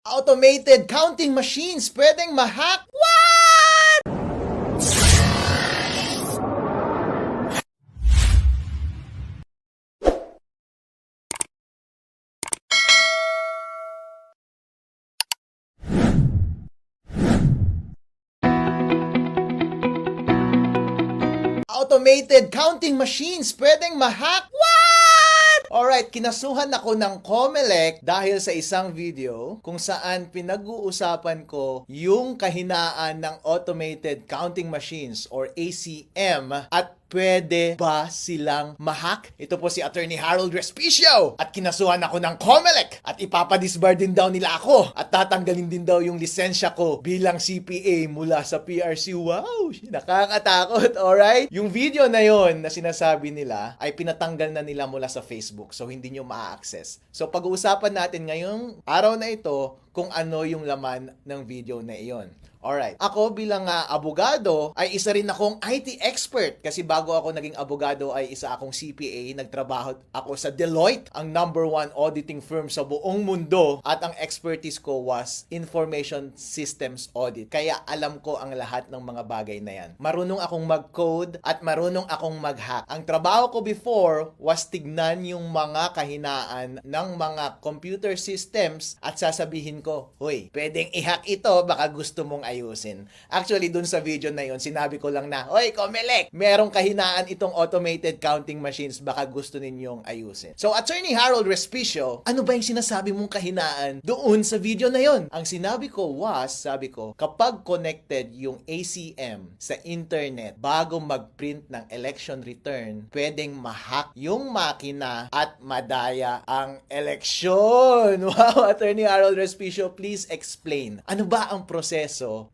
Automated counting machines pwedeng ma-hack? What? Automated counting machines pwedeng ma-hack? What? Alright, kinasuhan ako ng COMELEC dahil sa isang video kung saan pinag-uusapan ko yung kahinaan ng automated counting machines or ACM at pwede ba silang ma-hack? Ito po si Attorney Harold Respicio at kinasuhan ako ng COMELEC at ipapadisbar din daw nila ako at tatanggalin din daw yung lisensya ko bilang CPA mula sa PRC. Wow! Nakakatakot, alright? Yung video na yon na sinasabi nila ay pinatanggal na nila mula sa Facebook, so hindi nyo ma-access. So pag-uusapan natin ngayong araw na ito kung ano yung laman ng video na iyon. Alright. Ako bilang abogado ay isa rin akong IT expert kasi bago ako naging abogado ay isa akong CPA. Nagtrabaho ako sa Deloitte, ang #1 auditing firm sa buong mundo, at ang expertise ko was information systems audit. Kaya alam ko ang lahat ng mga bagay na yan. Marunong akong mag-code at marunong akong mag-hack. Ang trabaho ko before was tignan yung mga kahinaan ng mga computer systems at sasabihin ko, "Hoy, pwedeng i-hack ito, baka gusto mong ayusin." Actually, dun sa video na yun, sinabi ko lang na, "Hoy, COMELEC, merong kahinaan itong automated counting machines, baka gusto ninyong ayusin." So, Attorney Harold Respicio, ano ba yung sinasabi mong kahinaan doon sa video na yun? Ang sinabi ko was, sabi ko, kapag connected yung ACM sa internet bago mag-print ng election return, pwedeng ma-hack yung makina at madaya ang eleksyon. Wow, Attorney Harold Respicio, please explain. Ano ba ang proseso